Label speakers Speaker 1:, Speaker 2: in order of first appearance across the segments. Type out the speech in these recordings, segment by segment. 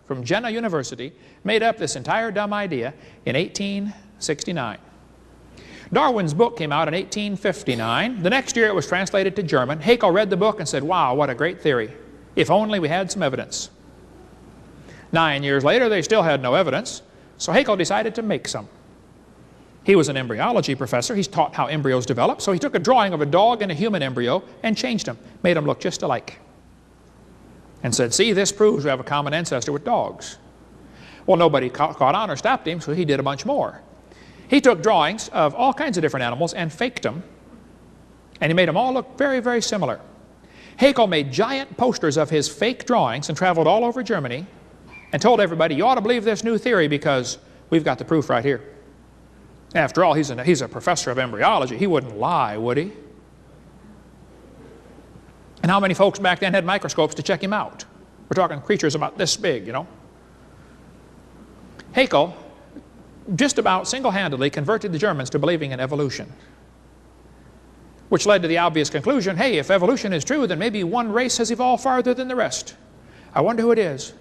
Speaker 1: from Jena University made up this entire dumb idea in 1869. Darwin's book came out in 1859. The next year it was translated to German. Haeckel read the book and said, wow, what a great theory. If only we had some evidence. 9 years later, they still had no evidence, so Haeckel decided to make some. He was an embryology professor. He's taught how embryos develop, so he took a drawing of a dog and a human embryo and changed them, made them look just alike, and said, see, this proves we have a common ancestor with dogs. Well, nobody caught on or stopped him, so he did a bunch more. He took drawings of all kinds of different animals and faked them, and he made them all look very, very similar. Haeckel made giant posters of his fake drawings and traveled all over Germany and told everybody, you ought to believe this new theory because we've got the proof right here. After all, he's a professor of embryology. He wouldn't lie, would he? And how many folks back then had microscopes to check him out? We're talking creatures about this big, you know. Haeckel just about single-handedly converted the Germans to believing in evolution, which led to the obvious conclusion, hey, if evolution is true, then maybe one race has evolved farther than the rest. I wonder who it is.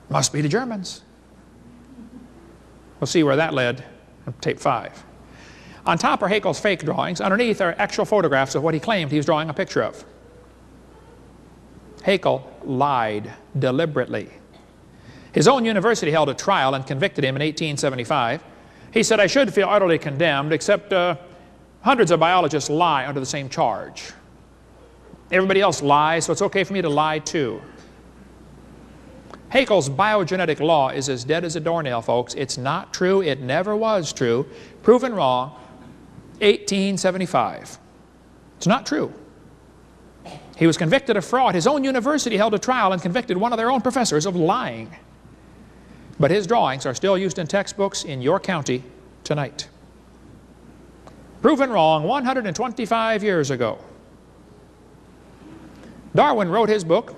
Speaker 1: Must be the Germans. We'll see where that led on tape 5. On top are Haeckel's fake drawings. Underneath are actual photographs of what he claimed he was drawing a picture of. Haeckel lied deliberately. His own university held a trial and convicted him in 1875. He said, I should feel utterly condemned, except hundreds of biologists lie under the same charge. Everybody else lies, so it's okay for me to lie too. Haeckel's biogenetic law is as dead as a doornail, folks. It's not true. It never was true. Proven wrong, 1875. It's not true. He was convicted of fraud. His own university held a trial and convicted one of their own professors of lying. But his drawings are still used in textbooks in your county tonight. Proven wrong 125 years ago. Darwin wrote his book,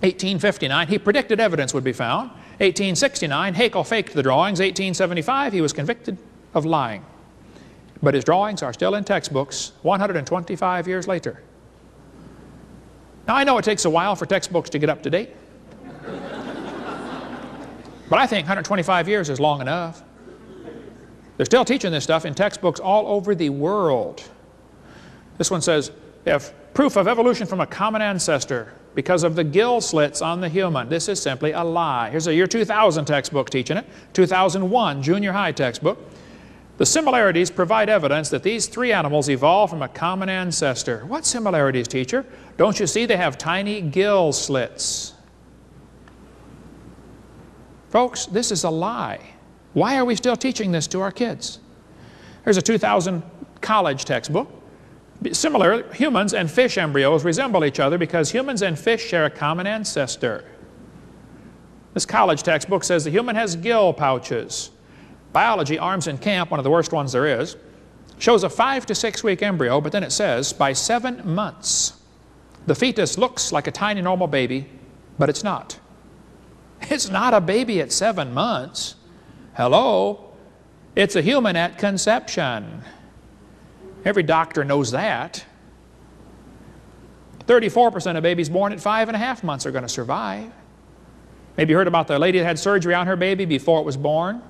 Speaker 1: 1859. He predicted evidence would be found. 1869, Haeckel faked the drawings. 1875, he was convicted of lying. But his drawings are still in textbooks 125 years later. Now, I know it takes a while for textbooks to get up to date. But I think 125 years is long enough. They're still teaching this stuff in textbooks all over the world. This one says, if proof of evolution from a common ancestor because of the gill slits on the human. This is simply a lie. Here's a year 2000 textbook teaching it. 2001 junior high textbook. The similarities provide evidence that these three animals evolved from a common ancestor. What similarities, teacher? Don't you see they have tiny gill slits? Folks, this is a lie. Why are we still teaching this to our kids? Here's a 2000 college textbook. Similar, humans and fish embryos resemble each other because humans and fish share a common ancestor. This college textbook says the human has gill pouches. Biology, Arms in Camp, one of the worst ones there is, shows a 5 to 6 week embryo, but then it says by 7 months the fetus looks like a tiny normal baby, but it's not. It's not a baby at 7 months. Hello? It's a human at conception. Every doctor knows that. 34% of babies born at 5.5 months are going to survive. Maybe you heard about the lady that had surgery on her baby before it was born.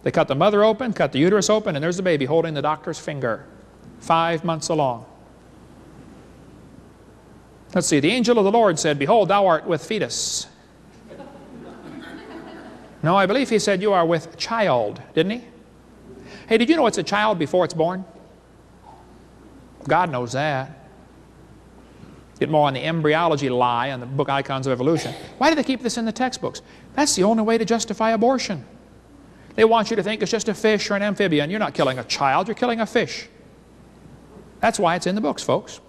Speaker 1: They cut the mother open, cut the uterus open, and there's the baby holding the doctor's finger, 5 months along. Let's see, the angel of the Lord said, behold, thou art with fetus. No, I believe he said you are with child, didn't he? Hey, did you know it's a child before it's born? God knows that. Get more on the embryology lie on the book Icons of Evolution. Why do they keep this in the textbooks? That's the only way to justify abortion. They want you to think it's just a fish or an amphibian. You're not killing a child, you're killing a fish. That's why it's in the books, folks.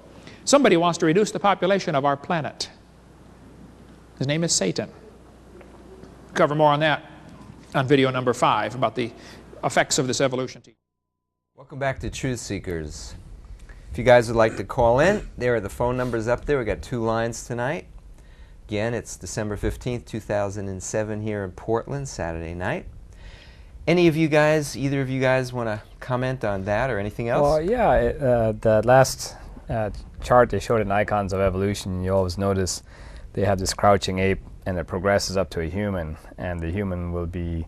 Speaker 1: Somebody wants to reduce the population of our planet. His name is Satan. We'll cover more on that on video number 5 about the effects of this evolution.
Speaker 2: Welcome back to Truth Seekers. If you guys would like to call in, there are the phone numbers up there. We've got 2 lines tonight. Again, it's December 15th, 2007 here in Portland, Saturday night. Any of you guys, either of you guys want to comment on that or anything else?
Speaker 3: Well, yeah, the last chart they showed in Icons of Evolution, you always notice they have this crouching ape and it progresses up to a human, and the human will be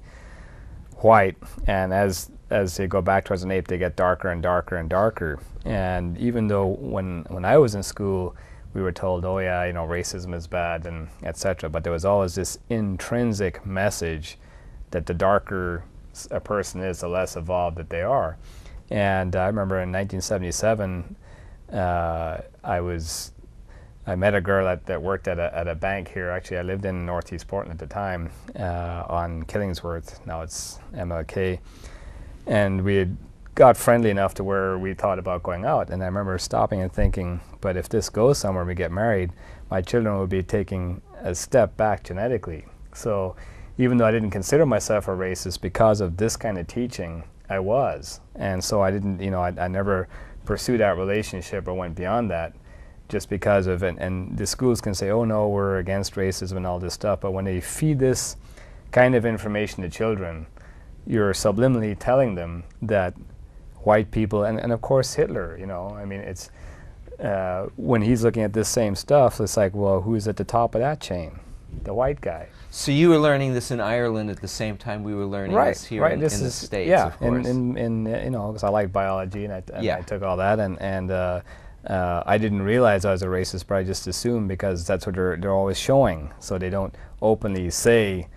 Speaker 3: white, and as they go back towards an ape, they get darker and darker and darker. And even though when I was in school, we were told, oh yeah, you know, racism is bad and etc., but there was always this intrinsic message that the darker a person is, the less evolved that they are. And I remember in 1977, I met a girl that worked at a bank here. Actually, I lived in Northeast Portland at the time, on Killingsworth. Now it's MLK. And we had got friendly enough to where we thought about going out. And I remember stopping and thinking, but if this goes somewhere and we get married, my children will be taking a step back genetically. So even though I didn't consider myself a racist, because of this kind of teaching, I was. And so I didn't, you know, I never pursued that relationship or went beyond that, just because of it. And the schools can say, oh no, we're against racism and all this stuff, but when they feed this kind of information to children, you're subliminally telling them that white people, and of course Hitler, you know, I mean, it's, when he's looking at this same stuff, it's like, well, who's at the top of that chain? The white guy.
Speaker 2: So you were learning this in Ireland at the same time we were learning this here in the States,
Speaker 3: yeah,
Speaker 2: of course.
Speaker 3: in you know, because I like biology, and I took all that, and I didn't realize I was a racist, but I just assumed, because that's what they're always showing. So they don't openly say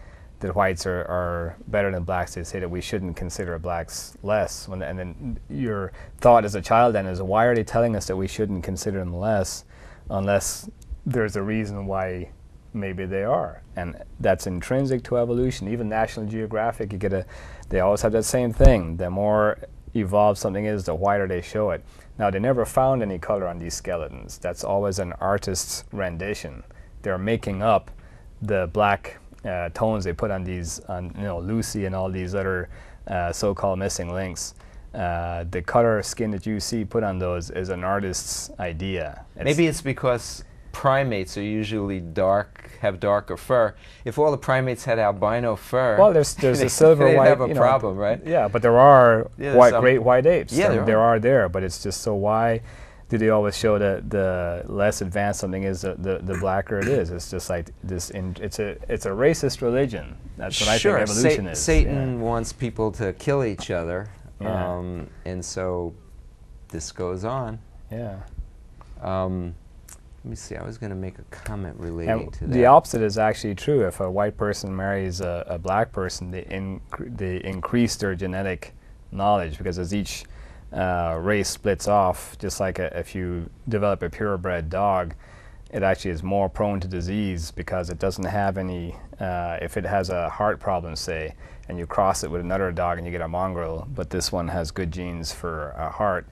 Speaker 3: that whites are better than blacks. They say that we shouldn't consider blacks less. And then your thought as a child then is, why are they telling us that we shouldn't consider them less, unless there's a reason why maybe they are? And that's intrinsic to evolution. Even National Geographic, they always have that same thing. The more evolved something is, the whiter they show it. Now, they never found any color on these skeletons. That's always an artist's rendition. They're making up the black tones they put on these, you know, Lucy and all these other so-called missing links. The color skin that you see put on those is an artist's idea.
Speaker 2: Maybe it's because primates are usually have darker fur. If all the primates had albino fur,
Speaker 3: well, there's a silver
Speaker 2: they'd
Speaker 3: white,
Speaker 2: have a
Speaker 3: you know,
Speaker 2: problem, right?
Speaker 3: Yeah, but there are great white apes.
Speaker 2: Yeah,
Speaker 3: there are there, but it's just, so why do they always show that the less advanced something is, the blacker it is? It's just like this. It's a racist religion. That's what I think evolution is.
Speaker 2: Satan wants people to kill each other, and so this goes on.
Speaker 3: Yeah.
Speaker 2: Let me see, I was going to make a comment relating to that.
Speaker 3: The opposite is actually true. If a white person marries a black person, they increase their genetic knowledge, because as each race splits off, just like if you develop a purebred dog, it actually is more prone to disease because it doesn't have any, if it has a heart problem, say, and you cross it with another dog and you get a mongrel, but this one has good genes for a heart,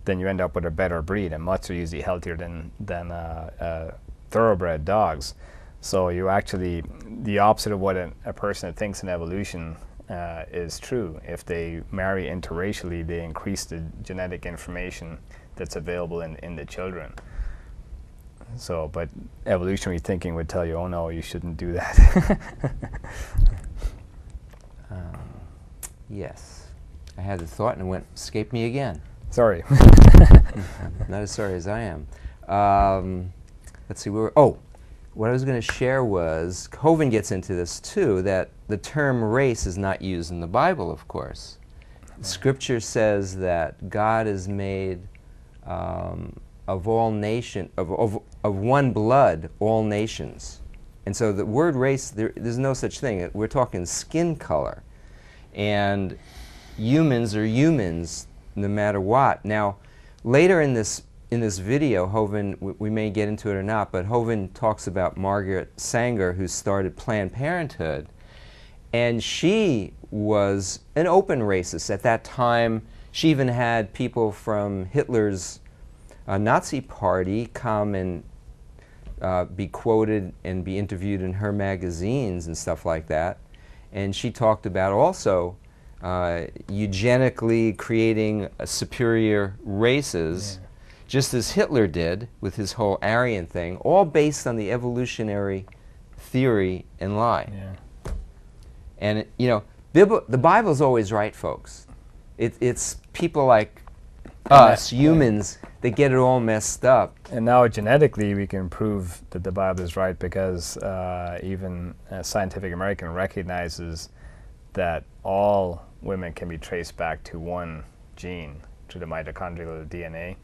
Speaker 3: then you end up with a better breed, and mutts are usually healthier than thoroughbred dogs. So you actually, the opposite of what a person that thinks in evolution is true. If they marry interracially, they increase the genetic information that's available in the children. So, but evolutionary thinking would tell you, oh no, you shouldn't do that.
Speaker 2: Yes. I had the thought and it escaped me again.
Speaker 3: Sorry.
Speaker 2: Not as sorry as I am. Let's see, what I was going to share was, Hovind gets into this too, that the term race is not used in the Bible, of course. Scripture says that God is made of all nation, of one blood, all nations. And so the word race, there's no such thing. We're talking skin color. And humans are humans no matter what. Now, later in this video, Hovind, we may get into it or not, but Hovind talks about Margaret Sanger, who started Planned Parenthood. And she was an open racist. At that time, she even had people from Hitler's Nazi party come and be quoted and be interviewed in her magazines and stuff like that. And she talked about also eugenically creating superior races, just as Hitler did with his whole Aryan thing, all based on the evolutionary theory and lie.
Speaker 3: Yeah.
Speaker 2: And you know, the Bible's always right, folks. It's people like us, humans, they get it all messed up.
Speaker 3: And now genetically we can prove that the Bible is right, because even Scientific American recognizes that all women can be traced back to one gene, to the mitochondrial DNA.